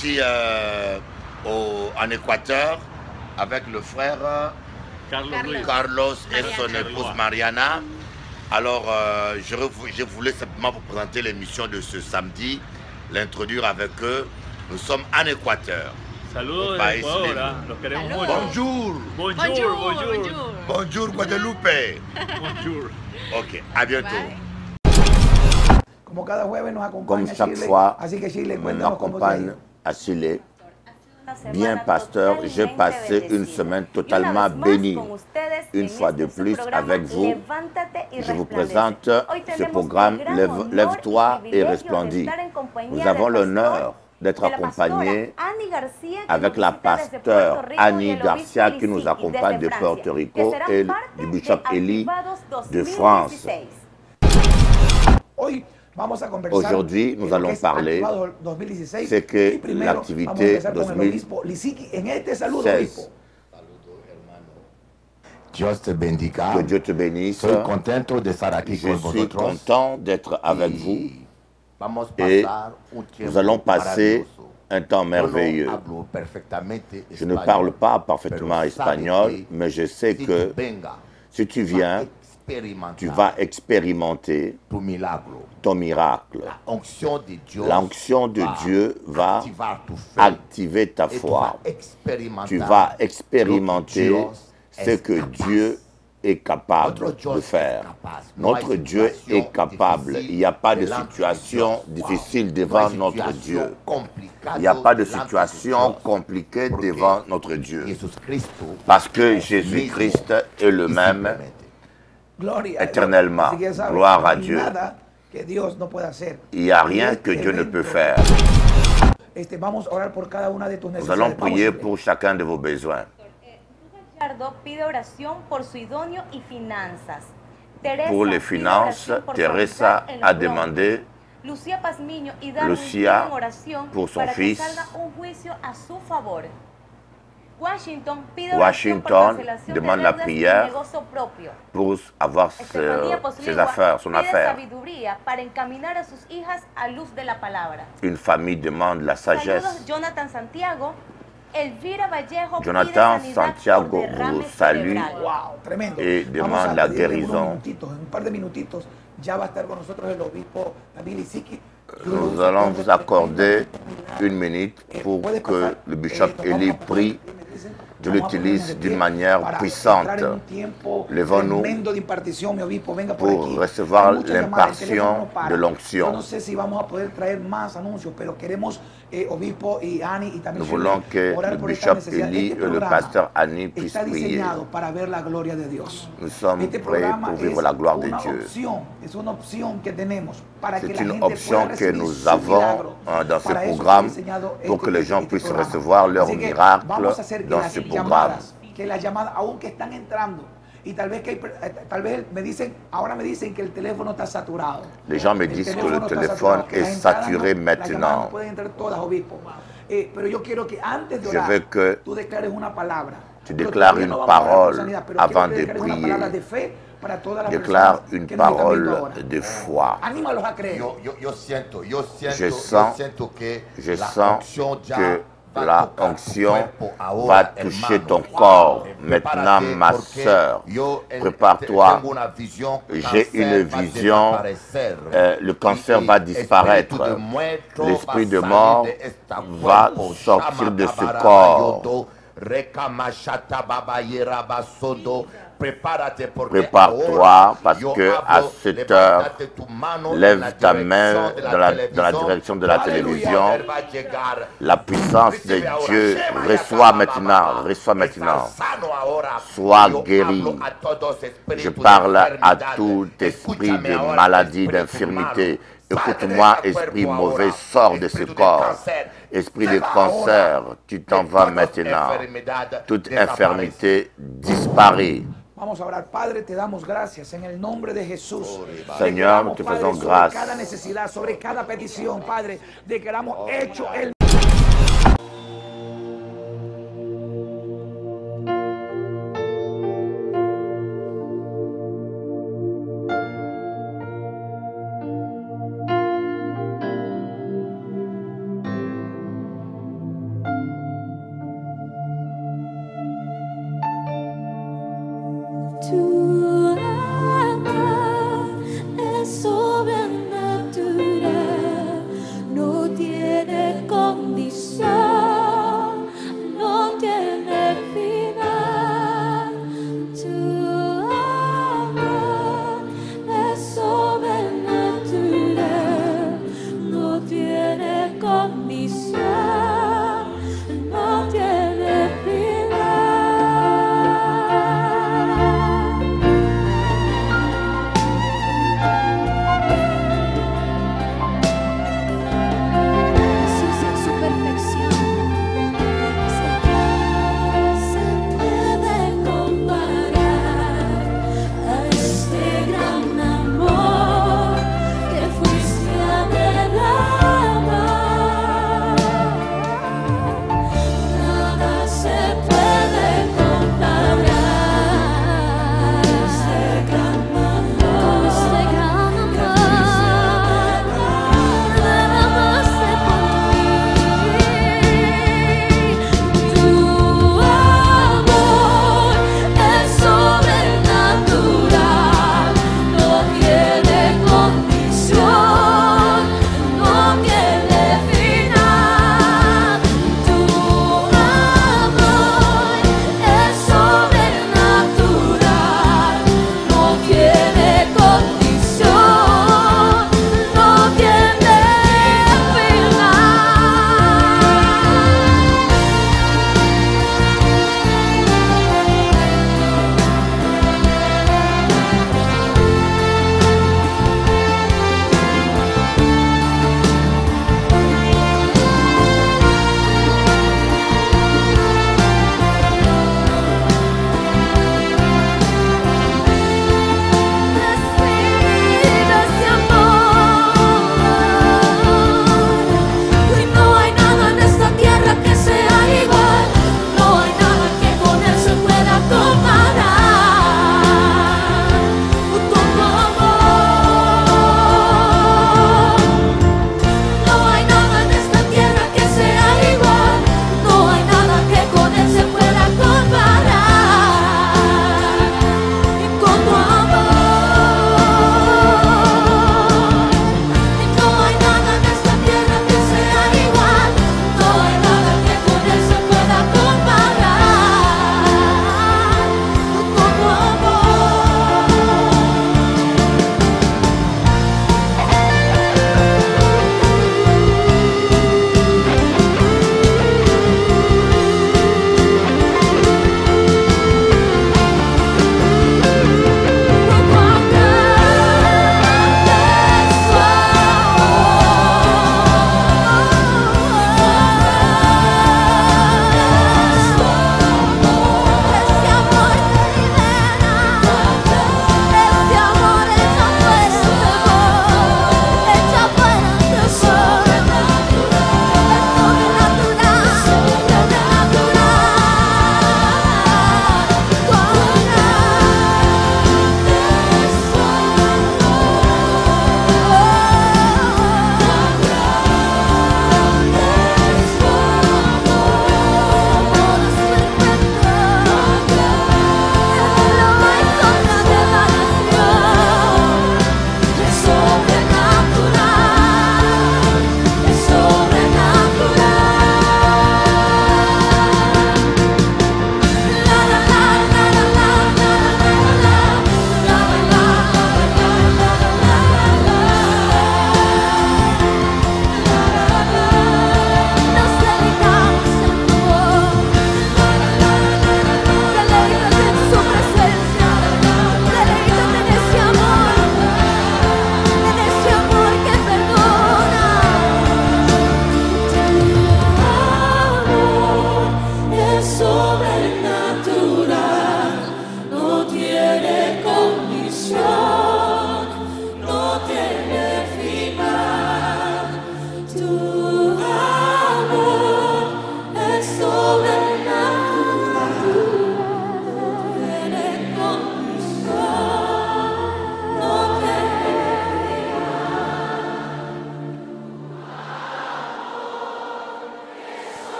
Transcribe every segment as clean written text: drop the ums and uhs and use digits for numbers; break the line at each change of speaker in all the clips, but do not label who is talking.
ici en Équateur avec le frère Carlos et son épouse Mariana. Alors, je voulais simplement vous présenter l'émission de ce samedi, l'introduire avec eux. Nous sommes en Équateur.
Saludos de Ecuador, los queremos mucho.
Bonjour.
Bonjour, bonjour.
Bonjour Guadeloupe.
Bonjour.
Ok, à bientôt.
Comme chaque fois, on m'accompagne à Chile. Bien, pasteur, j'ai passé une semaine totalement bénie. Une fois de plus avec vous, je vous présente ce programme Lève-toi et resplendis. Nous avons l'honneur d'être accompagnés avec la pasteur Annie Garcia qui nous accompagne de Porto Rico et du bishop Eli de France. Aujourd'hui, nous allons parler c'est que l'activité 2016. Que Dieu te bénisse. Je suis content d'être avec vous et nous allons passer un temps merveilleux. Je ne parle pas parfaitement espagnol, mais je sais que si tu viens, tu vas expérimenter ton miracle. L'onction de Dieu va activer ta foi. Tu vas expérimenter ce que Dieu est capable de faire. Notre Dieu est capable. Il n'y a pas de situation difficile devant notre Dieu. Il n'y a pas de situation compliquée devant notre Dieu. Parce que Jésus-Christ est le même éternellement. Gloire à Dieu. Il n'y a rien que Dieu ne peut faire. Nous allons prier pour chacun de vos besoins. Pour les finances, Teresa a demandé Lucia pour son fils. Washington demande la prière pour avoir ses affaires, son affaire. Une famille demande la sagesse. Jonathan Santiago vous salue et demande la guérison. Nous allons vous accorder une minute pour que le bishop Eli prie. Dieu l'utilise d'une manière puissante. Levons-nous pour recevoir l'impartition de l'onction. Nous voulons que le bishop Eli et le pasteur Annie puissent prier. Nous sommes prêts pour vivre la gloire de Dieu. C'est une option que nous avons dans ce programme pour que les gens puissent recevoir leur miracle dans ce programme. Les gens me disent que le téléphone est saturé maintenant. Je veux que tu déclares une parole avant de prier. Déclare une parole de foi. Je sens que la onction va toucher ton corps. Maintenant, ma sœur, prépare-toi. J'ai une vision. Le cancer va disparaître. L'esprit de mort va sortir de ce corps. Prépare-toi parce que à cette heure, lève ta main dans la direction de la télévision. La puissance de Dieu reçoit maintenant. Sois guéri. Je parle à tout esprit de maladie, d'infirmité. Écoute-moi, esprit mauvais, sors de ce corps. Esprit de cancer, tu t'en vas maintenant. Toute infirmité disparaît. Seigneur, nous te faisons grâce.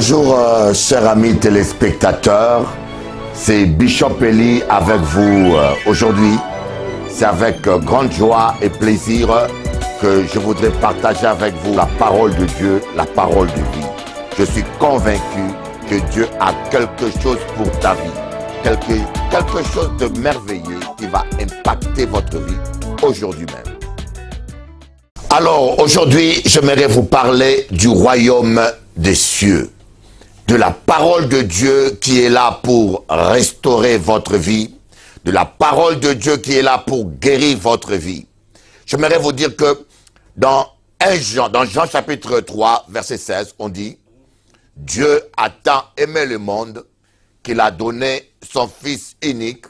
Bonjour chers amis téléspectateurs, c'est Bishop Eli avec vous aujourd'hui. C'est avec grande joie et plaisir que je voudrais partager avec vous la parole de Dieu, la parole de vie. Je suis convaincu que Dieu a quelque chose pour ta vie, quelque chose de merveilleux qui va impacter votre vie aujourd'hui même. Alors aujourd'hui, j'aimerais vous parler du royaume des cieux, de la parole de Dieu qui est là pour restaurer votre vie, de la parole de Dieu qui est là pour guérir votre vie. J'aimerais vous dire que dans Jean chapitre 3, verset 16, on dit « Dieu a tant aimé le monde qu'il a donné son Fils unique,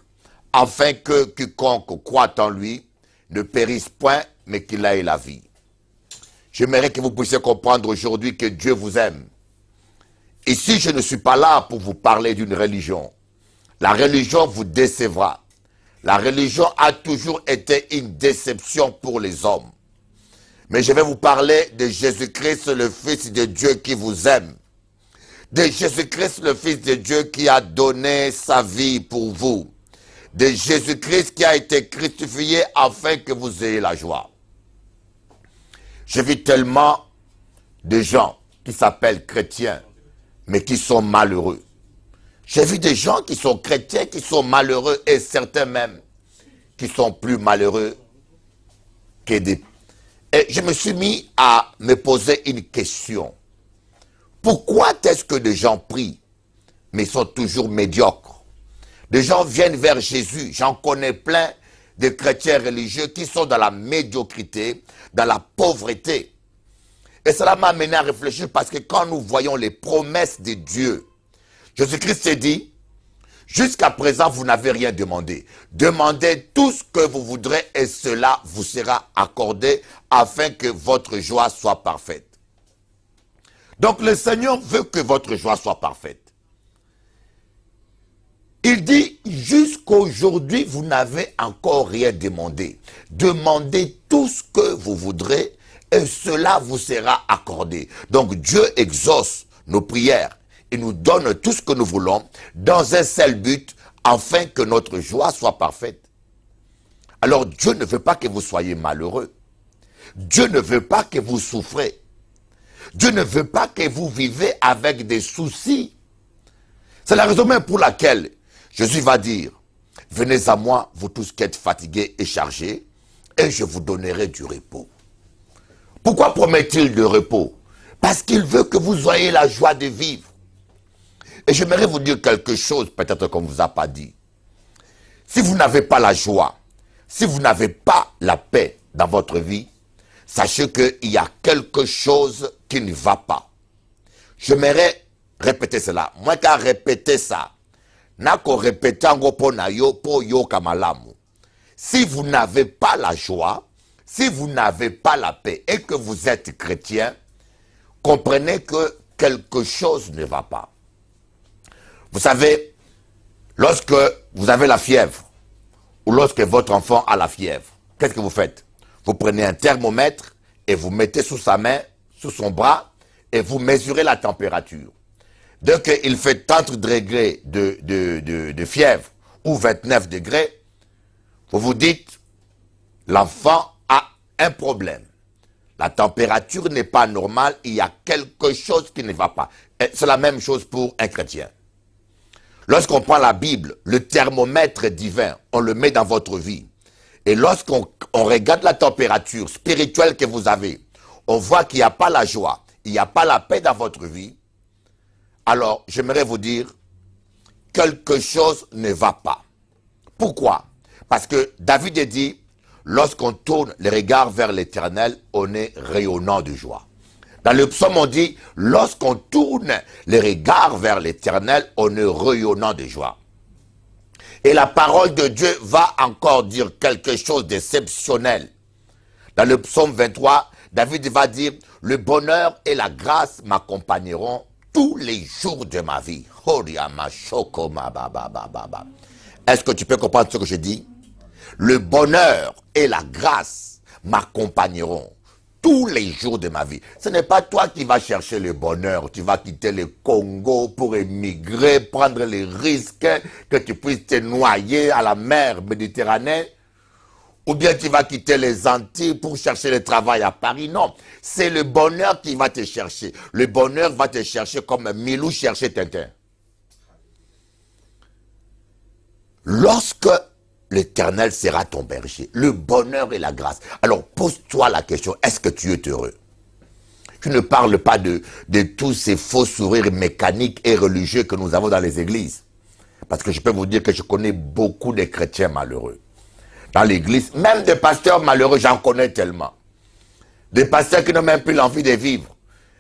afin que quiconque croit en lui ne périsse point, mais qu'il ait la vie. » J'aimerais que vous puissiez comprendre aujourd'hui que Dieu vous aime. Ici, je ne suis pas là pour vous parler d'une religion. La religion vous décevra. La religion a toujours été une déception pour les hommes. Mais je vais vous parler de Jésus-Christ, le Fils de Dieu qui vous aime. De Jésus-Christ, le Fils de Dieu qui a donné sa vie pour vous. De Jésus-Christ qui a été crucifié afin que vous ayez la joie. J'ai vu tellement de gens qui s'appellent chrétiens, mais qui sont malheureux. J'ai vu des gens qui sont chrétiens, qui sont malheureux, et certains même qui sont plus malheureux que des... Et je me suis mis à me poser une question. Pourquoi est-ce que des gens prient, mais sont toujours médiocres? Des gens viennent vers Jésus, j'en connais plein, des chrétiens religieux qui sont dans la médiocrité, dans la pauvreté. Et cela m'a amené à réfléchir parce que quand nous voyons les promesses de Dieu, Jésus-Christ s'est dit, jusqu'à présent vous n'avez rien demandé. Demandez tout ce que vous voudrez et cela vous sera accordé afin que votre joie soit parfaite. Donc le Seigneur veut que votre joie soit parfaite. Il dit, jusqu'aujourd'hui, vous n'avez encore rien demandé. Demandez tout ce que vous voudrez et cela vous sera accordé. Donc Dieu exauce nos prières et nous donne tout ce que nous voulons dans un seul but, afin que notre joie soit parfaite. Alors Dieu ne veut pas que vous soyez malheureux. Dieu ne veut pas que vous souffrez. Dieu ne veut pas que vous vivez avec des soucis. C'est la raison même pour laquelle Jésus va dire, venez à moi, vous tous qui êtes fatigués et chargés, et je vous donnerai du repos. Pourquoi promet-il le repos? Parce qu'il veut que vous ayez la joie de vivre. Et j'aimerais vous dire quelque chose, peut-être qu'on ne vous a pas dit. Si vous n'avez pas la joie, si vous n'avez pas la paix dans votre vie, sachez qu'il y a quelque chose qui ne va pas. J'aimerais répéter cela. Moi, qu'à répéter ça, si vous n'avez pas la joie, si vous n'avez pas la paix et que vous êtes chrétien, comprenez que quelque chose ne va pas. Vous savez, lorsque vous avez la fièvre, ou lorsque votre enfant a la fièvre, qu'est-ce que vous faites? Vous prenez un thermomètre et vous mettez sous sa main, sous son bras, et vous mesurez la température. Dès qu'il fait 30 degrés de fièvre ou 29 degrés, vous vous dites, l'enfant a un problème. La température n'est pas normale, il y a quelque chose qui ne va pas. C'est la même chose pour un chrétien. Lorsqu'on prend la Bible, le thermomètre divin, on le met dans votre vie. Et lorsqu'on regarde la température spirituelle que vous avez, on voit qu'il n'y a pas la joie, il n'y a pas la paix dans votre vie. Alors, j'aimerais vous dire, quelque chose ne va pas. Pourquoi? Parce que David a dit, lorsqu'on tourne les regards vers l'Éternel, on est rayonnant de joie. Dans le psaume, on dit, lorsqu'on tourne les regards vers l'Éternel, on est rayonnant de joie. Et la parole de Dieu va encore dire quelque chose d'exceptionnel. Dans le psaume 23, David va dire, le bonheur et la grâce m'accompagneront tous les jours de ma vie. Est-ce que tu peux comprendre ce que je dis? Le bonheur et la grâce m'accompagneront tous les jours de ma vie. Ce n'est pas toi qui vas chercher le bonheur. Tu vas quitter le Congo pour émigrer, prendre les risques que tu puisses te noyer à la mer Méditerranée. Ou bien tu vas quitter les Antilles pour chercher le travail à Paris. Non, c'est le bonheur qui va te chercher. Le bonheur va te chercher comme Milou cherchait Tintin. Lorsque l'Éternel sera ton berger, le bonheur et la grâce. Alors pose-toi la question, est-ce que tu es heureux? Je ne parle pas de tous ces faux sourires mécaniques et religieux que nous avons dans les églises. Parce que je peux vous dire que je connais beaucoup de chrétiens malheureux. Dans l'église, même des pasteurs malheureux, j'en connais tellement. Des pasteurs qui n'ont même plus l'envie de vivre.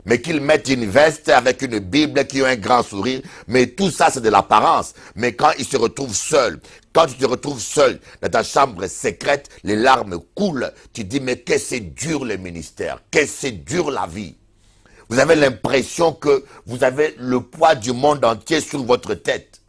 Mais qu'ils mettent une veste avec une Bible, qui ont un grand sourire. Mais tout ça, c'est de l'apparence. Mais quand ils se retrouvent seuls, quand tu te retrouves seul dans ta chambre secrète, les larmes coulent. Tu dis, mais que c'est dur le ministère, que c'est dur la vie. Vous avez l'impression que vous avez le poids du monde entier sur votre tête.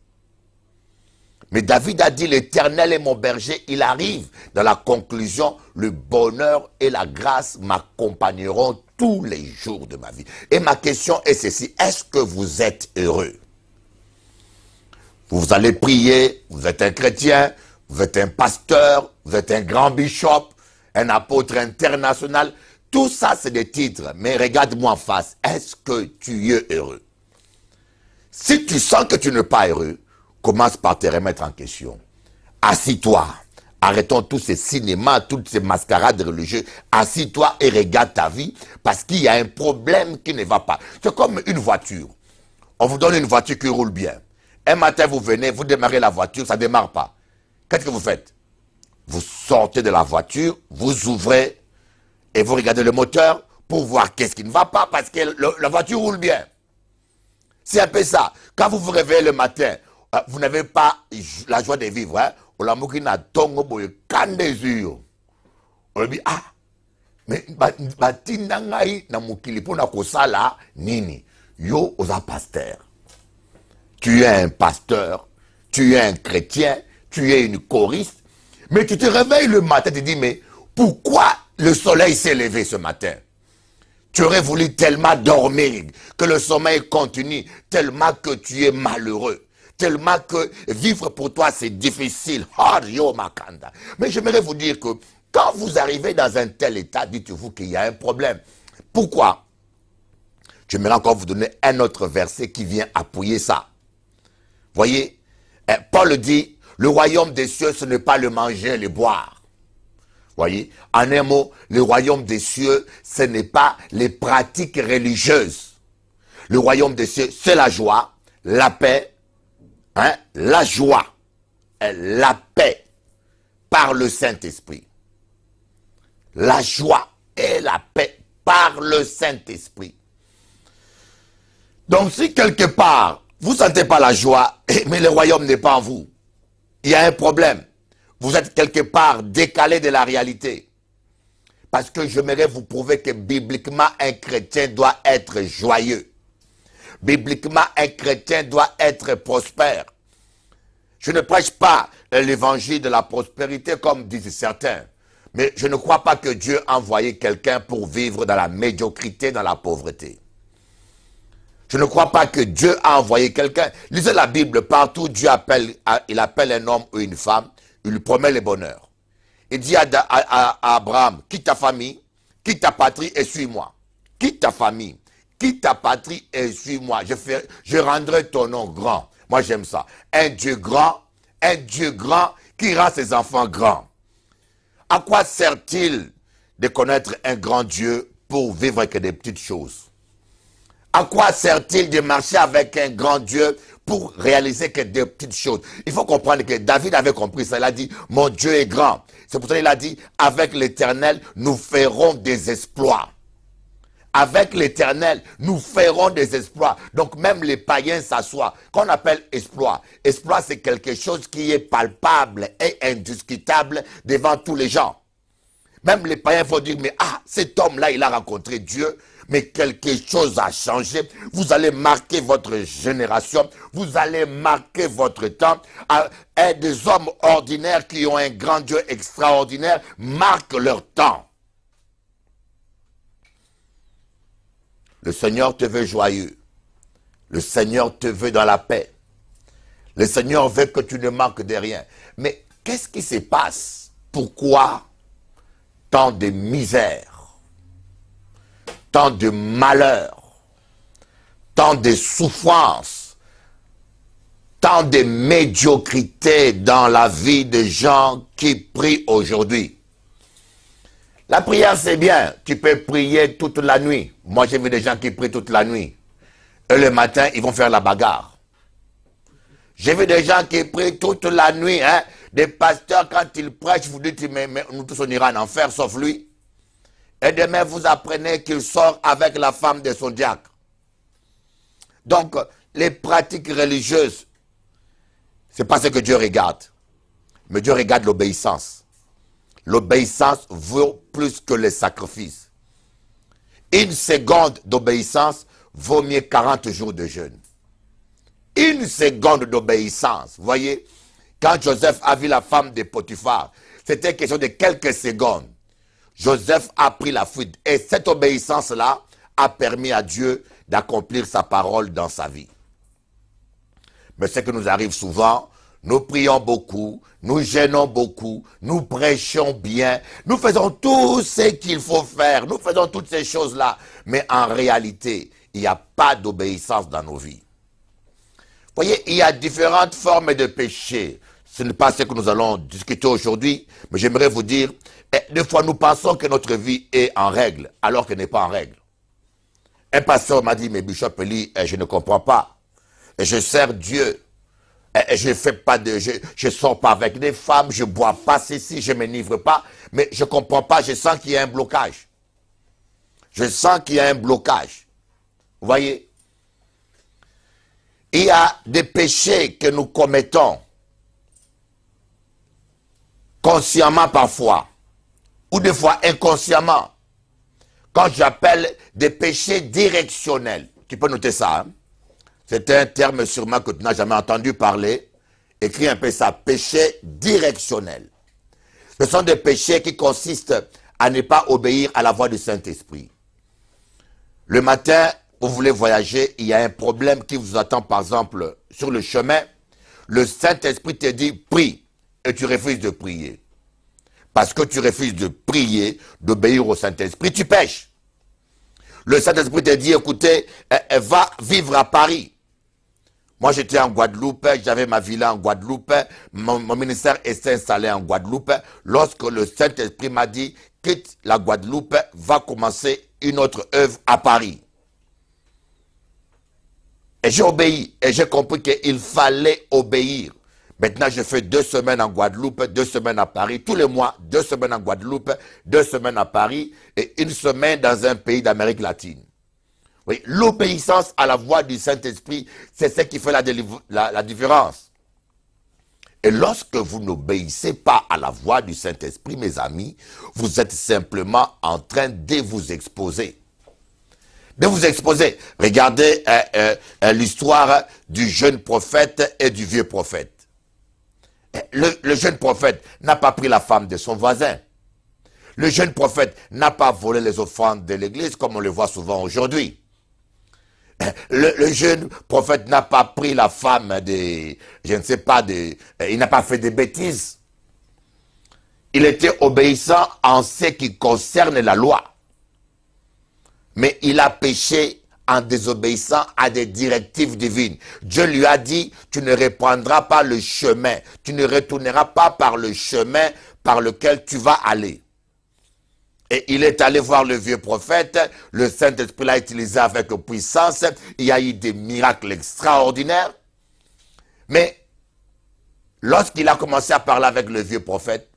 Mais David a dit, l'Éternel est mon berger. Il arrive dans la conclusion, le bonheur et la grâce m'accompagneront tous les jours de ma vie. Et ma question est ceci, est-ce que vous êtes heureux? Vous allez prier, vous êtes un chrétien, vous êtes un pasteur, vous êtes un grand bishop, un apôtre international. Tout ça, c'est des titres. Mais regarde-moi en face, est-ce que tu es heureux? Si tu sens que tu n'es pas heureux, commence par te remettre en question. Assis-toi. Arrêtons tous ces cinémas, toutes ces mascarades religieuses. Assis-toi et regarde ta vie parce qu'il y a un problème qui ne va pas. C'est comme une voiture. On vous donne une voiture qui roule bien. Un matin, vous venez, vous démarrez la voiture, ça ne démarre pas. Qu'est-ce que vous faites? Vous sortez de la voiture, vous ouvrez et vous regardez le moteur pour voir qu'est-ce qui ne va pas parce que la voiture roule bien. C'est un peu ça. Quand vous vous réveillez le matin, vous n'avez pas la joie de vivre. Hein? On dit, ah, mais nini. Yo oza pasteur. Tu es un pasteur, tu es un chrétien, tu es une choriste, mais tu te réveilles le matin et te dis, mais pourquoi le soleil s'est levé ce matin? Tu aurais voulu tellement dormir, que le sommeil continue, tellement que tu es malheureux. Tellement que vivre pour toi c'est difficile. Mais j'aimerais vous dire que quand vous arrivez dans un tel état, dites-vous qu'il y a un problème. Pourquoi? J'aimerais encore vous donner un autre verset qui vient appuyer ça. Voyez, Paul dit, le royaume des cieux, ce n'est pas le manger, le boire. Voyez, en un mot, le royaume des cieux, ce n'est pas les pratiques religieuses. Le royaume des cieux, c'est la joie, la paix, hein, la joie, la paix par le Saint-Esprit. La joie et la paix par le Saint-Esprit. Donc si quelque part, vous ne sentez pas la joie, mais le royaume n'est pas en vous, il y a un problème. Vous êtes quelque part décalé de la réalité. Parce que j'aimerais vous prouver que bibliquement, un chrétien doit être joyeux. Bibliquement, un chrétien doit être prospère. Je ne prêche pas l'évangile de la prospérité comme disent certains. Mais je ne crois pas que Dieu a envoyé quelqu'un pour vivre dans la médiocrité, dans la pauvreté. Je ne crois pas que Dieu a envoyé quelqu'un. Lisez la Bible, partout Dieu appelle, il appelle un homme ou une femme, il lui promet le bonheur. Il dit à Abraham, quitte ta famille, quitte ta patrie et suis-moi. Quitte ta famille, quitte ta patrie et suis-moi. Je rendrai ton nom grand. Moi j'aime ça. Un Dieu grand qui rend ses enfants grands. À quoi sert-il de connaître un grand Dieu pour vivre avec des petites choses? À quoi sert-il de marcher avec un grand Dieu pour réaliser que des petites choses? Il faut comprendre que David avait compris ça. Il a dit, mon Dieu est grand. C'est pour ça qu'il a dit, avec l'Éternel, nous ferons des exploits. Avec l'Éternel, nous ferons des exploits. Donc même les païens s'assoient. Qu'on appelle exploit. Exploit, c'est quelque chose qui est palpable et indiscutable devant tous les gens. Même les païens vont dire, mais ah, cet homme-là, il a rencontré Dieu. Mais quelque chose a changé. Vous allez marquer votre génération. Vous allez marquer votre temps. Et des hommes ordinaires qui ont un grand Dieu extraordinaire marquent leur temps. Le Seigneur te veut joyeux. Le Seigneur te veut dans la paix. Le Seigneur veut que tu ne manques de rien. Mais qu'est-ce qui se passe? Pourquoi tant de misère, tant de malheur, tant de souffrance, tant de médiocrité dans la vie des gens qui prient aujourd'hui? La prière, c'est bien. Tu peux prier toute la nuit. Moi, j'ai vu des gens qui prient toute la nuit. Et le matin, ils vont faire la bagarre. J'ai vu des gens qui prient toute la nuit. Hein? Des pasteurs, quand ils prêchent, vous dites, mais nous tous, on ira en enfer, sauf lui. Et demain, vous apprenez qu'il sort avec la femme de son diacre. Donc, les pratiques religieuses, c'est pas ce que Dieu regarde. Mais Dieu regarde l'obéissance. L'obéissance vaut plus que les sacrifices. Une seconde d'obéissance vaut mieux 40 jours de jeûne. Une seconde d'obéissance. Vous voyez, quand Joseph a vu la femme de Potiphar, c'était question de quelques secondes. Joseph a pris la fuite. Et cette obéissance-là a permis à Dieu d'accomplir sa parole dans sa vie. Mais ce qui nous arrive souvent, nous prions beaucoup, nous jeûnons beaucoup, nous prêchons bien, nous faisons tout ce qu'il faut faire, nous faisons toutes ces choses-là. Mais en réalité, il n'y a pas d'obéissance dans nos vies. Vous voyez, il y a différentes formes de péché. Ce n'est pas ce que nous allons discuter aujourd'hui, mais j'aimerais vous dire, des fois nous pensons que notre vie est en règle, alors qu'elle n'est pas en règle. Un pasteur m'a dit, mais Bishop Eli, je ne comprends pas. Je sers Dieu. Je ne sors pas avec des femmes, je ne bois pas ceci, je ne m'enivre pas, mais je ne comprends pas, je sens qu'il y a un blocage. Je sens qu'il y a un blocage. Vous voyez? Il y a des péchés que nous commettons, consciemment parfois, ou des fois inconsciemment, quand j'appelle des péchés directionnels. Tu peux noter ça, hein? C'est un terme sûrement que tu n'as jamais entendu parler. Écris un peu ça, péché directionnel. Ce sont des péchés qui consistent à ne pas obéir à la voix du Saint-Esprit. Le matin, vous voulez voyager, il y a un problème qui vous attend par exemple sur le chemin. Le Saint-Esprit te dit prie et tu refuses de prier. Parce que tu refuses de prier, d'obéir au Saint-Esprit, tu pèches. Le Saint-Esprit te dit écoutez, va vivre à Paris. Moi, j'étais en Guadeloupe, j'avais ma villa en Guadeloupe, mon ministère s'est installé en Guadeloupe. Lorsque le Saint-Esprit m'a dit, quitte la Guadeloupe, va commencer une autre œuvre à Paris. Et j'ai obéi, et j'ai compris qu'il fallait obéir. Maintenant, je fais 2 semaines en Guadeloupe, 2 semaines à Paris, tous les mois, 2 semaines en Guadeloupe, 2 semaines à Paris, et 1 semaine dans un pays d'Amérique latine. Oui, l'obéissance à la voix du Saint-Esprit, c'est ce qui fait la différence. Et lorsque vous n'obéissez pas à la voix du Saint-Esprit, mes amis, vous êtes simplement en train de vous exposer. De vous exposer. Regardez l'histoire du jeune prophète et du vieux prophète. Le jeune prophète n'a pas pris la femme de son voisin. Le jeune prophète n'a pas volé les offrandes de l'église comme on le voit souvent aujourd'hui. Le jeune prophète n'a pas pris la femme de, je ne sais pas, il n'a pas fait de bêtises. Il était obéissant en ce qui concerne la loi. Mais il a péché en désobéissant à des directives divines. Dieu lui a dit, tu ne reprendras pas le chemin, tu ne retourneras pas par le chemin par lequel tu vas aller. Et il est allé voir le vieux prophète, le Saint-Esprit l'a utilisé avec puissance, il y a eu des miracles extraordinaires. Mais lorsqu'il a commencé à parler avec le vieux prophète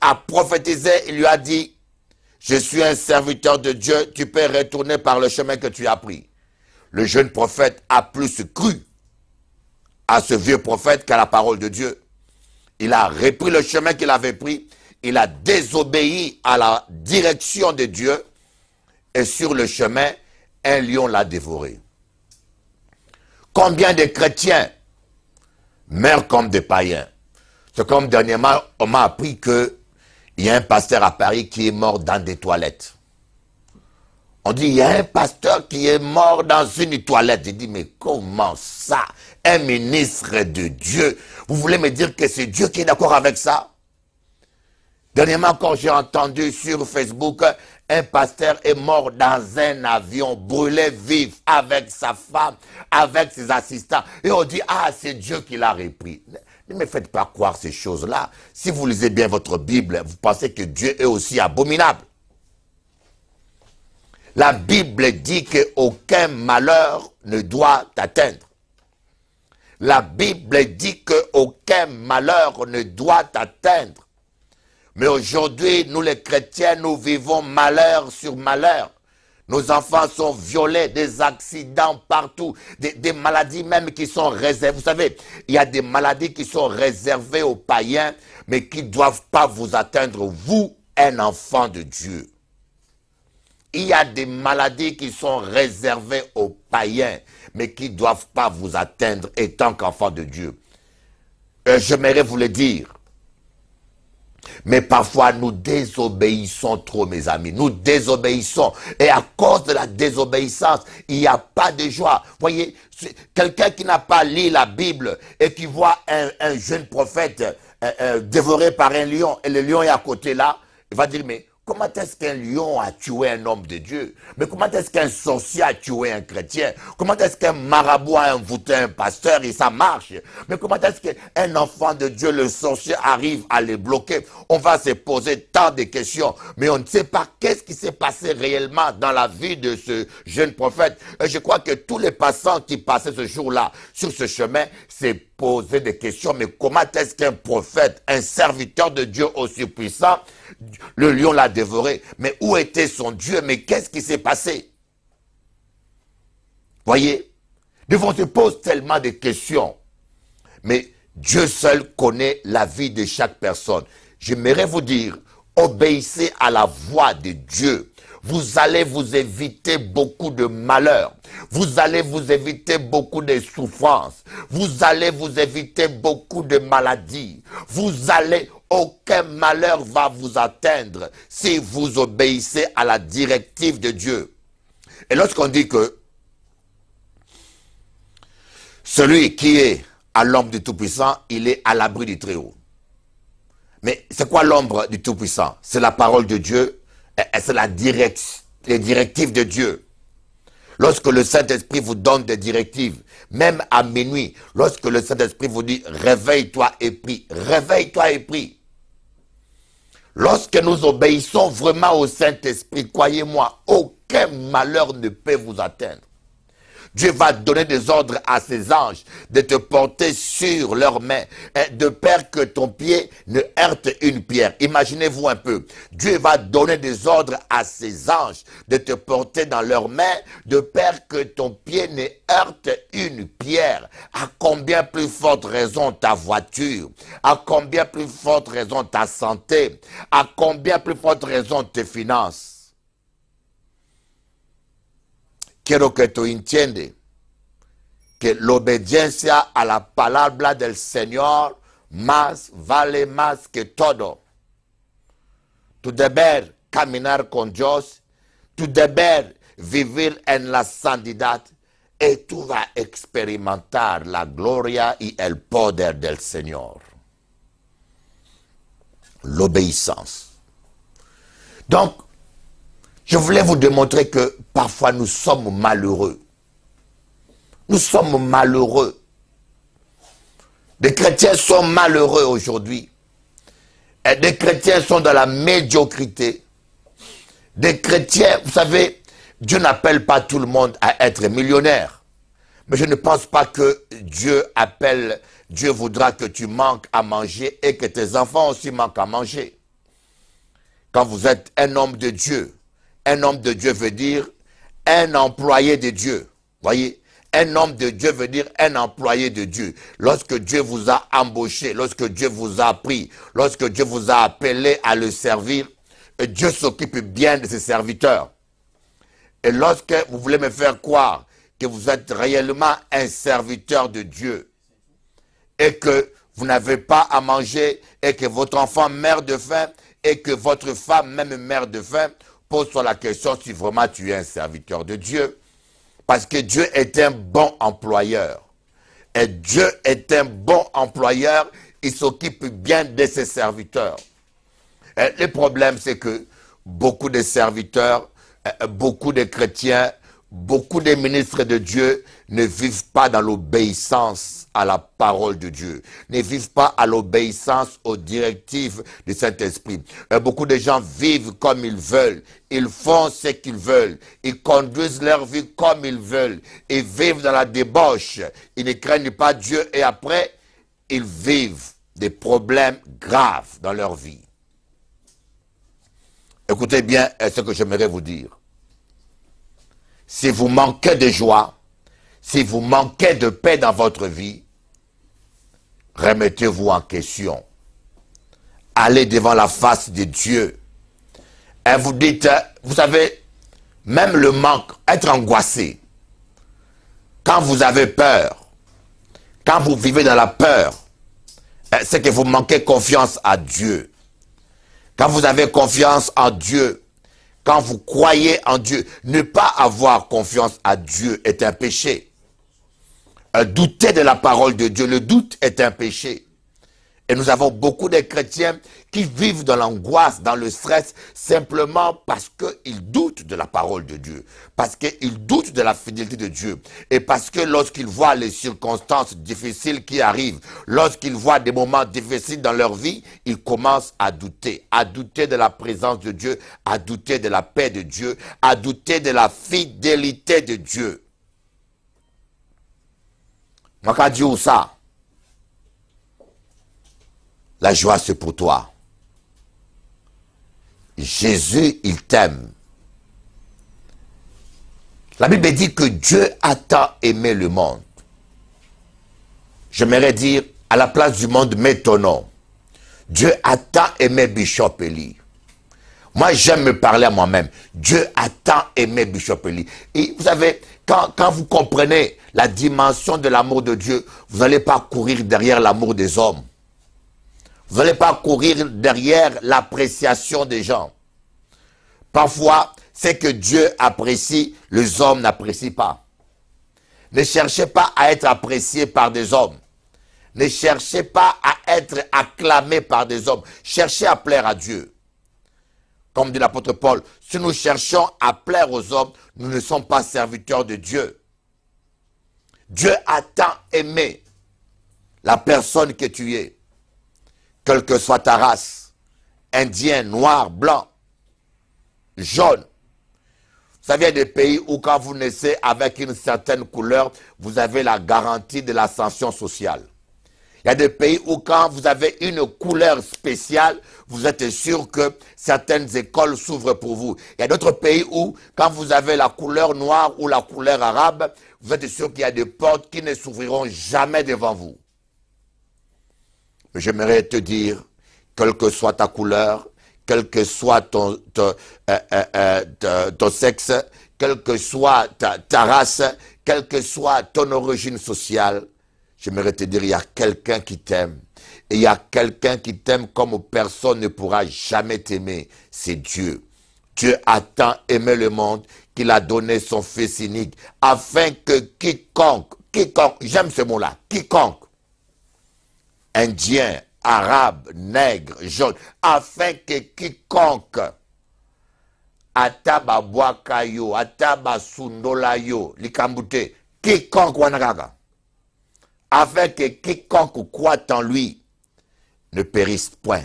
a prophétisé, il lui a dit, je suis un serviteur de Dieu, tu peux retourner par le chemin que tu as pris. Le jeune prophète a plus cru à ce vieux prophète qu'à la parole de Dieu. Il a repris le chemin qu'il avait pris. Il a désobéi à la direction de Dieu et sur le chemin, un lion l'a dévoré. Combien de chrétiens meurent comme des païens? C'est comme dernièrement, on m'a appris qu'il y a un pasteur à Paris qui est mort dans des toilettes. On dit, il y a un pasteur qui est mort dans une toilette. J'ai dit, mais comment ça? Un ministre de Dieu. Vous voulez me dire que c'est Dieu qui est d'accord avec ça? Dernièrement, quand j'ai entendu sur Facebook, un pasteur est mort dans un avion, brûlé vif, avec sa femme, avec ses assistants. Et on dit, ah, c'est Dieu qui l'a repris. Ne me faites pas croire ces choses-là. Si vous lisez bien votre Bible, vous pensez que Dieu est aussi abominable. La Bible dit qu'aucun malheur ne doit t'atteindre. La Bible dit qu'aucun malheur ne doit t'atteindre. Mais aujourd'hui, nous les chrétiens, nous vivons malheur sur malheur. Nos enfants sont violés, des accidents partout, des maladies même qui sont réservées. Vous savez, il y a des maladies qui sont réservées aux païens, mais qui ne doivent pas vous atteindre, vous, un enfant de Dieu. Il y a des maladies qui sont réservées aux païens, mais qui ne doivent pas vous atteindre étant qu'enfant de Dieu. J'aimerais vous le dire. Mais parfois, nous désobéissons trop, mes amis. Nous désobéissons. Et à cause de la désobéissance, il n'y a pas de joie. Voyez, quelqu'un qui n'a pas lu la Bible et qui voit un jeune prophète dévoré par un lion, et le lion est à côté là, il va dire, mais comment est-ce qu'un lion a tué un homme de Dieu? Mais comment est-ce qu'un sorcier a tué un chrétien? Comment est-ce qu'un marabout a envoûté un pasteur et ça marche? Mais comment est-ce qu'un enfant de Dieu, le sorcier, arrive à les bloquer? On va se poser tant de questions, mais on ne sait pas qu'est-ce qui s'est passé réellement dans la vie de ce jeune prophète. Et je crois que tous les passants qui passaient ce jour-là sur ce chemin s'est posé des questions. Mais comment est-ce qu'un prophète, un serviteur de Dieu aussi puissant, le lion l'a dévoré? Mais où était son Dieu? Mais qu'est-ce qui s'est passé? Voyez, on se pose tellement de questions. Mais Dieu seul connaît la vie de chaque personne. J'aimerais vous dire, obéissez à la voix de Dieu. Vous allez vous éviter beaucoup de malheurs. Vous allez vous éviter beaucoup de souffrances. Vous allez vous éviter beaucoup de maladies. Aucun malheur va vous atteindre si vous obéissez à la directive de Dieu. Et lorsqu'on dit que celui qui est à l'ombre du Tout-Puissant, il est à l'abri du Très-Haut. Mais c'est quoi l'ombre du Tout-Puissant? C'est la parole de Dieu, c'est les directives de Dieu. Lorsque le Saint-Esprit vous donne des directives, même à minuit, lorsque le Saint-Esprit vous dit « réveille-toi et prie », réveille-toi et prie. Lorsque nous obéissons vraiment au Saint-Esprit, croyez-moi, aucun malheur ne peut vous atteindre. Dieu va donner des ordres à ses anges de te porter sur leurs mains, de peur que ton pied ne heurte une pierre. Imaginez-vous un peu. Dieu va donner des ordres à ses anges de te porter dans leurs mains, de peur que ton pied ne heurte une pierre. À combien plus forte raison ta voiture? À combien plus forte raison ta santé? À combien plus forte raison tes finances? Quiero que tú entiendas que la obediencia a la palabra del Señor vale más que todo. Tu deber caminar con Dios, tu deber vivir en la santidad, y tú vas a experimentar la gloria y el poder del Señor. L'obéissance. Donc, je voulais vous démontrer que parfois nous sommes malheureux. Nous sommes malheureux. Des chrétiens sont malheureux aujourd'hui. Et des chrétiens sont dans la médiocrité. Des chrétiens, vous savez, Dieu n'appelle pas tout le monde à être millionnaire. Mais je ne pense pas que Dieu voudra que tu manques à manger et que tes enfants aussi manquent à manger. Quand vous êtes un homme de Dieu, un homme de Dieu veut dire un employé de Dieu. Voyez, un homme de Dieu veut dire un employé de Dieu. Lorsque Dieu vous a embauché, lorsque Dieu vous a pris, lorsque Dieu vous a appelé à le servir, Dieu s'occupe bien de ses serviteurs. Et lorsque vous voulez me faire croire que vous êtes réellement un serviteur de Dieu et que vous n'avez pas à manger et que votre enfant meurt de faim et que votre femme même meurt de faim, pose-toi la question si vraiment tu es un serviteur de Dieu. Parce que Dieu est un bon employeur. Et Dieu est un bon employeur, il s'occupe bien de ses serviteurs. Et le problème, c'est que beaucoup de serviteurs, beaucoup de chrétiens, beaucoup de ministres de Dieu ne vivent pas dans l'obéissance à la parole de Dieu, ne vivent pas à l'obéissance aux directives du Saint-Esprit. Beaucoup de gens vivent comme ils veulent, ils font ce qu'ils veulent, ils conduisent leur vie comme ils veulent, ils vivent dans la débauche, ils ne craignent pas Dieu et après, ils vivent des problèmes graves dans leur vie. Écoutez bien ce que j'aimerais vous dire. Si vous manquez de joie, si vous manquez de paix dans votre vie, remettez-vous en question. Allez devant la face de Dieu. Et vous dites, vous savez, même le manque, être angoissé, quand vous avez peur, quand vous vivez dans la peur, c'est que vous manquez confiance à Dieu. Quand vous avez confiance en Dieu, quand vous croyez en Dieu, ne pas avoir confiance à Dieu est un péché. Douter de la parole de Dieu, le doute est un péché. Et nous avons beaucoup de chrétiens qui vivent dans l'angoisse, dans le stress, simplement parce qu'ils doutent de la parole de Dieu, parce qu'ils doutent de la fidélité de Dieu, et parce que lorsqu'ils voient les circonstances difficiles qui arrivent, lorsqu'ils voient des moments difficiles dans leur vie, ils commencent à douter de la présence de Dieu, à douter de la paix de Dieu, à douter de la fidélité de Dieu. Moi, quand Dieu ça, la joie, c'est pour toi. Jésus, il t'aime. La Bible dit que Dieu a tant aimé le monde. J'aimerais dire, à la place du monde, mets ton nom. Dieu a tant aimé Bishop Eli. Moi, j'aime me parler à moi-même. Dieu a tant aimé Bishop Eli. Et vous savez, quand vous comprenez la dimension de l'amour de Dieu, vous n'allez pas courir derrière l'amour des hommes. Vous n'allez pas courir derrière l'appréciation des gens. Parfois, ce que Dieu apprécie, les hommes n'apprécient pas. Ne cherchez pas à être apprécié par des hommes. Ne cherchez pas à être acclamé par des hommes. Cherchez à plaire à Dieu. Comme dit l'apôtre Paul, si nous cherchons à plaire aux hommes, nous ne sommes pas serviteurs de Dieu. Dieu a tant aimé la personne que tu es. Quelle que soit ta race, indien, noir, blanc, jaune. Vous savez, il y a des pays où quand vous naissez avec une certaine couleur, vous avez la garantie de l'ascension sociale. Il y a des pays où quand vous avez une couleur spéciale, vous êtes sûr que certaines écoles s'ouvrent pour vous. Il y a d'autres pays où quand vous avez la couleur noire ou la couleur arabe, vous êtes sûr qu'il y a des portes qui ne s'ouvriront jamais devant vous. J'aimerais te dire, quelle que soit ta couleur, quel que soit ton sexe, quelle que soit ta race, quelle que soit ton origine sociale, j'aimerais te dire, il y a quelqu'un qui t'aime. Et il y a quelqu'un qui t'aime comme personne ne pourra jamais t'aimer. C'est Dieu. Dieu a tant aimé le monde qu'il a donné son Fils unique, afin que quiconque, j'aime ce mot-là, quiconque, indien, arabe, nègre, jaune, afin que quiconque ataba boakayo, ataba sundolayo, likambute, quiconque wanagaga, afin que quiconque croit en lui ne périsse point,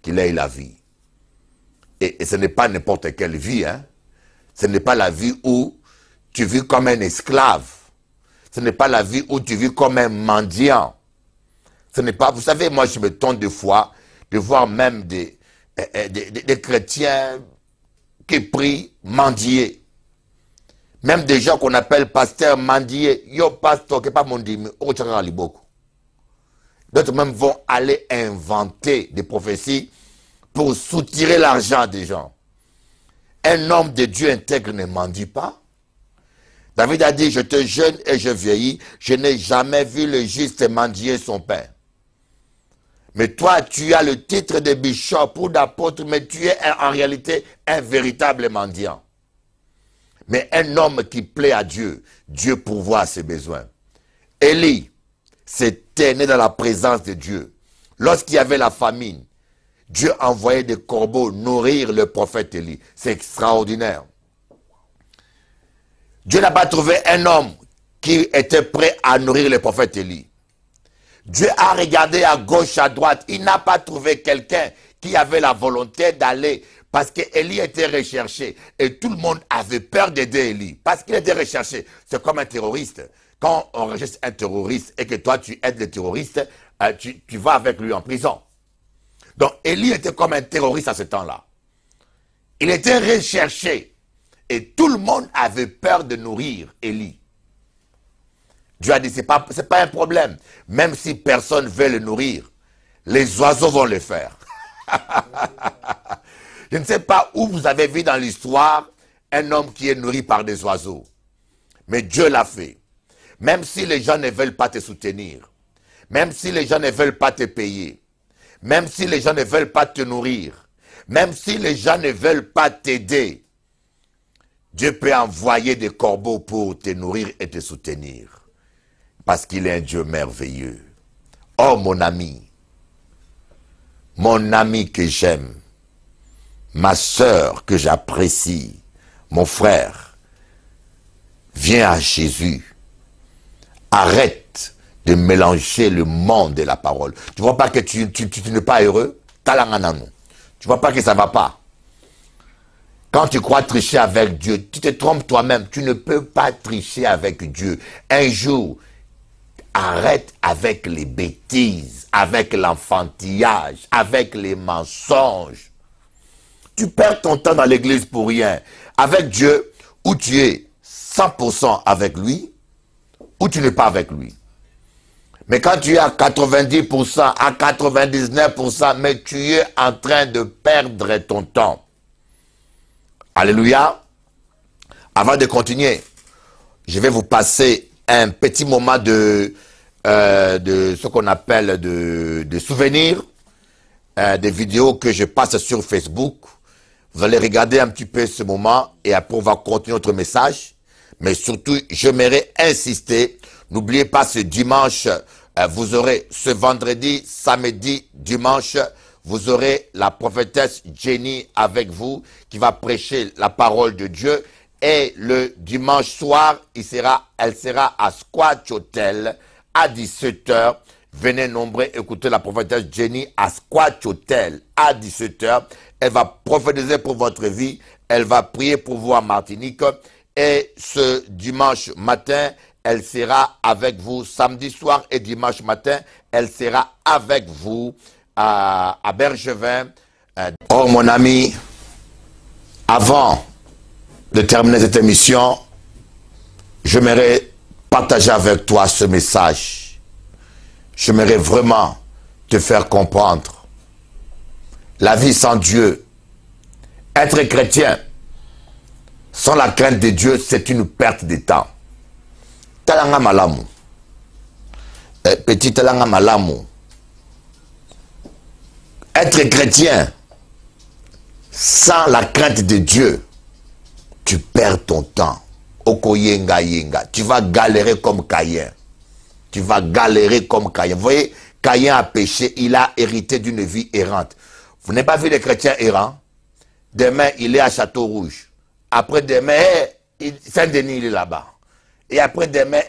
qu'il ait la vie. Et ce n'est pas n'importe quelle vie, hein. Ce n'est pas la vie où tu vis comme un esclave. Ce n'est pas la vie où tu vis comme un mendiant. Ce n'est pas, vous savez, moi je me tente des fois de voir même des chrétiens qui prient mendier. Même des gens qu'on appelle pasteurs mendier. Yo pasteur, qui n'est pas mon dîme, d'autres même vont aller inventer des prophéties pour soutirer l'argent des gens. Un homme de Dieu intègre ne mendie pas. David a dit, je te jeûne et je vieillis, je n'ai jamais vu le juste mendier son pain. Mais toi, tu as le titre de bishop ou d'apôtre, mais tu es en réalité un véritable mendiant. Mais un homme qui plaît à Dieu, Dieu pourvoit à ses besoins. Élie s'était né dans la présence de Dieu. Lorsqu'il y avait la famine, Dieu envoyait des corbeaux nourrir le prophète Élie. C'est extraordinaire. Dieu n'a pas trouvé un homme qui était prêt à nourrir le prophète Élie. Dieu a regardé à gauche, à droite. Il n'a pas trouvé quelqu'un qui avait la volonté d'aller. Parce qu'Élie était recherché. Et tout le monde avait peur d'aider Élie. Parce qu'il était recherché. C'est comme un terroriste. Quand on recherche un terroriste et que toi tu aides le terroriste, tu vas avec lui en prison. Donc Élie était comme un terroriste à ce temps-là. Il était recherché. Et tout le monde avait peur de nourrir Élie. Dieu a dit, ce n'est pas un problème. Même si personne ne veut le nourrir, les oiseaux vont le faire. Je ne sais pas où vous avez vu dans l'histoire un homme qui est nourri par des oiseaux. Mais Dieu l'a fait. Même si les gens ne veulent pas te soutenir, même si les gens ne veulent pas te payer, même si les gens ne veulent pas te nourrir, même si les gens ne veulent pas t'aider, Dieu peut envoyer des corbeaux pour te nourrir et te soutenir. Parce qu'il est un Dieu merveilleux. Oh mon ami que j'aime, ma sœur que j'apprécie, mon frère, viens à Jésus. Arrête de mélanger le monde et la parole. Tu ne vois pas que tu n'es pas heureux? Tu ne vois pas que ça ne va pas? Quand tu crois tricher avec Dieu, tu te trompes toi-même. Tu ne peux pas tricher avec Dieu. Un jour, arrête avec les bêtises, avec l'enfantillage, avec les mensonges. Tu perds ton temps dans l'église pour rien. Avec Dieu, où tu es 100% avec lui, ou tu n'es pas avec lui. Mais quand tu es à 90%, à 99%, mais tu es en train de perdre ton temps. Alléluia. Avant de continuer, je vais vous passer un petit moment de ce qu'on appelle de souvenirs, des vidéos que je passe sur Facebook. Vous allez regarder un petit peu ce moment et après on va continuer notre message. Mais surtout, j'aimerais insister, n'oubliez pas ce dimanche, vous aurez ce vendredi, samedi, dimanche, vous aurez la prophétesse Jenny avec vous qui va prêcher la parole de Dieu. Et le dimanche soir, elle sera à Squatch Hotel à 17 h. Venez nombreux écouter la prophétesse Jenny à Squatch Hotel à 17 h. Elle va prophétiser pour votre vie. Elle va prier pour vous en Martinique. Et ce dimanche matin, elle sera avec vous. Samedi soir et dimanche matin, elle sera avec vous à Bergevin. Oh mon ami, avant de terminer cette émission, j'aimerais partager avec toi ce message. J'aimerais vraiment te faire comprendre. La vie sans Dieu, être chrétien, sans la crainte de Dieu, c'est une perte de temps. Talanga malamu. Petit talanga malamu. Être chrétien, sans la crainte de Dieu, tu perds ton temps. Okoyenga yenga. Tu vas galérer comme Caïn. Tu vas galérer comme Caïn. Vous voyez, Caïn a péché, il a hérité d'une vie errante. Vous n'avez pas vu les chrétiens errants? Demain, il est à Château-Rouge. Après demain, Saint-Denis, il est là-bas. Et après demain,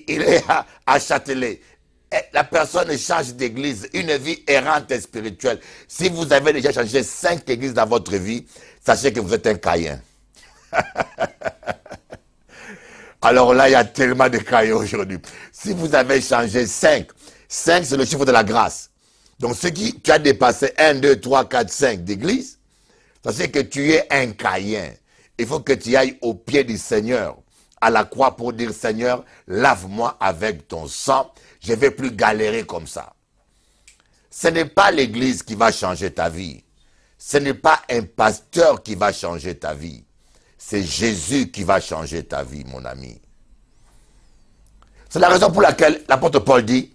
il est à Châtelet. La personne change d'église, une vie errante et spirituelle. Si vous avez déjà changé 5 églises dans votre vie, sachez que vous êtes un Caïn. Alors là, il y a tellement de Caïns aujourd'hui. Si vous avez changé 5 c'est le chiffre de la grâce. Donc, tu as dépassé 1, 2, 3, 4, 5 d'églises, sachez que tu es un Caïn. Il faut que tu ailles au pied du Seigneur, à la croix pour dire, Seigneur, lave-moi avec ton sang, je ne vais plus galérer comme ça. Ce n'est pas l'église qui va changer ta vie. Ce n'est pas un pasteur qui va changer ta vie. C'est Jésus qui va changer ta vie, mon ami. C'est la raison pour laquelle l'apôtre Paul dit,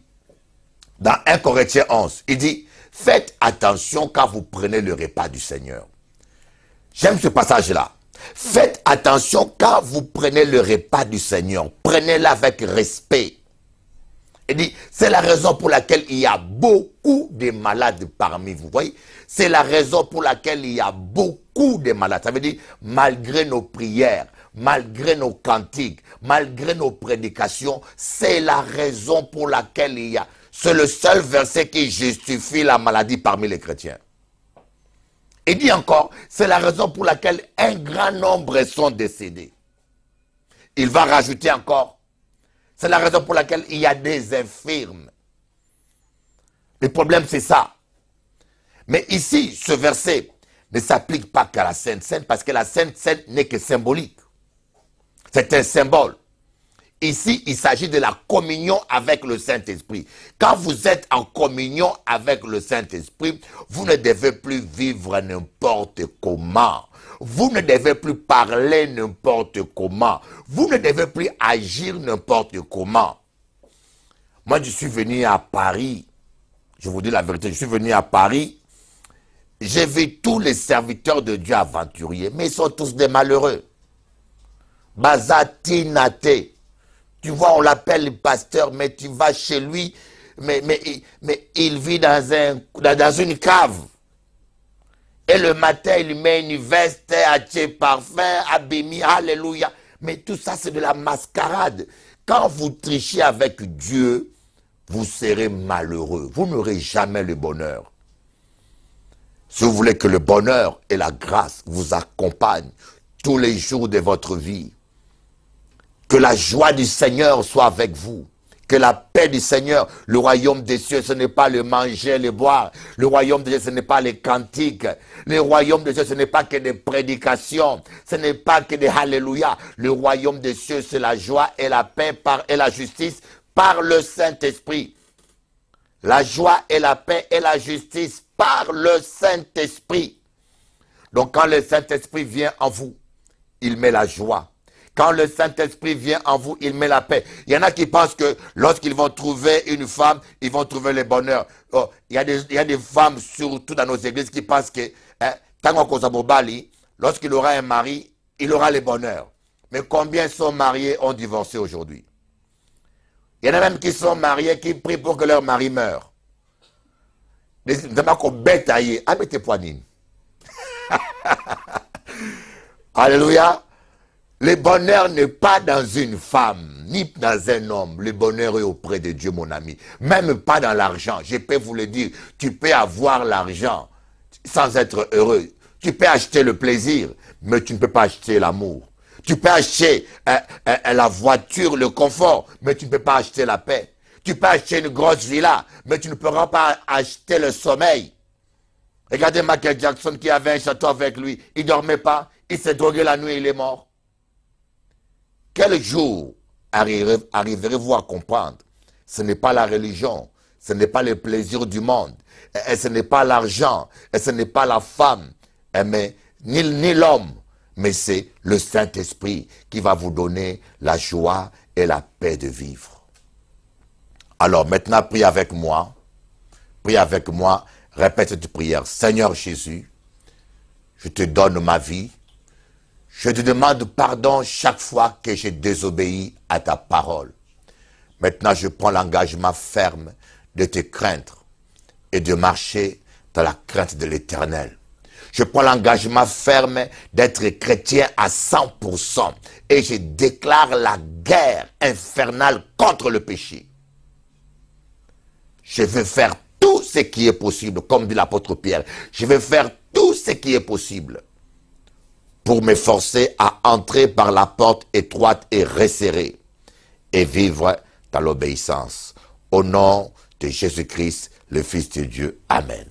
Dans 1 Corinthiens 11, il dit, faites attention quand vous prenez le repas du Seigneur. J'aime ce passage-là. Faites attention quand vous prenez le repas du Seigneur. Prenez-le avec respect. Il dit, c'est la raison pour laquelle il y a beaucoup de malades parmi vous. Vous voyez, c'est la raison pour laquelle il y a beaucoup de malades. Ça veut dire, malgré nos prières, malgré nos cantiques, malgré nos prédications, c'est la raison pour laquelle il y a. C'est le seul verset qui justifie la maladie parmi les chrétiens. Il dit encore, c'est la raison pour laquelle un grand nombre sont décédés. Il va rajouter encore, c'est la raison pour laquelle il y a des infirmes. Le problème, c'est ça. Mais ici, ce verset ne s'applique pas qu'à la Sainte Seine, parce que la Sainte Seine n'est que symbolique. C'est un symbole. Ici, il s'agit de la communion avec le Saint-Esprit. Quand vous êtes en communion avec le Saint-Esprit, vous ne devez plus vivre n'importe comment. Vous ne devez plus parler n'importe comment. Vous ne devez plus agir n'importe comment. Moi, je suis venu à Paris. Je vous dis la vérité, je suis venu à Paris. J'ai vu tous les serviteurs de Dieu aventuriers, mais ils sont tous des malheureux. Bazatinate. Tu vois, on l'appelle le pasteur, mais tu vas chez lui, mais il vit dans une cave. Et le matin, il met une veste, un parfum, abîmé, alléluia. Mais tout ça, c'est de la mascarade. Quand vous trichez avec Dieu, vous serez malheureux. Vous n'aurez jamais le bonheur. Si vous voulez que le bonheur et la grâce vous accompagnent tous les jours de votre vie, que la joie du Seigneur soit avec vous. Que la paix du Seigneur, le royaume des cieux, ce n'est pas le manger, le boire. Le royaume des cieux, ce n'est pas les cantiques. Le royaume des cieux, ce n'est pas que des prédications. Ce n'est pas que des alléluia. Le royaume des cieux, c'est la joie et la paix et la justice par le Saint-Esprit. La joie et la paix et la justice par le Saint-Esprit. Donc quand le Saint-Esprit vient en vous, il met la joie. Quand le Saint-Esprit vient en vous, il met la paix. Il y en a qui pensent que lorsqu'ils vont trouver une femme, ils vont trouver le bonheur. Oh, il y a des femmes, surtout dans nos églises, qui pensent que lorsqu'il aura un mari, il aura le bonheur. Mais combien sont mariés, ont divorcé aujourd'hui? Il y en a même qui sont mariés, qui prient pour que leur mari meure. Alléluia. Le bonheur n'est pas dans une femme, ni dans un homme. Le bonheur est auprès de Dieu, mon ami. Même pas dans l'argent. Je peux vous le dire. Tu peux avoir l'argent sans être heureux. Tu peux acheter le plaisir, mais tu ne peux pas acheter l'amour. Tu peux acheter la voiture, le confort, mais tu ne peux pas acheter la paix. Tu peux acheter une grosse villa, mais tu ne pourras pas acheter le sommeil. Regardez Michael Jackson qui avait un château avec lui. Il ne dormait pas. Il s'est drogué la nuit et il est mort. Quel jour arriverez-vous à comprendre? Ce n'est pas la religion, ce n'est pas le plaisir du monde, et ce n'est pas l'argent, et ce n'est pas la femme, mais ni l'homme, mais c'est le Saint-Esprit qui va vous donner la joie et la paix de vivre. Alors maintenant, prie avec moi, répète cette prière. Seigneur Jésus, je te donne ma vie. Je te demande pardon chaque fois que j'ai désobéi à ta parole. Maintenant, je prends l'engagement ferme de te craindre et de marcher dans la crainte de l'Éternel. Je prends l'engagement ferme d'être chrétien à 100% et je déclare la guerre infernale contre le péché. Je veux faire tout ce qui est possible, comme dit l'apôtre Pierre. Je veux faire tout ce qui est possible pour m'efforcer à entrer par la porte étroite et resserrée et vivre dans l'obéissance. Au nom de Jésus-Christ, le Fils de Dieu. Amen.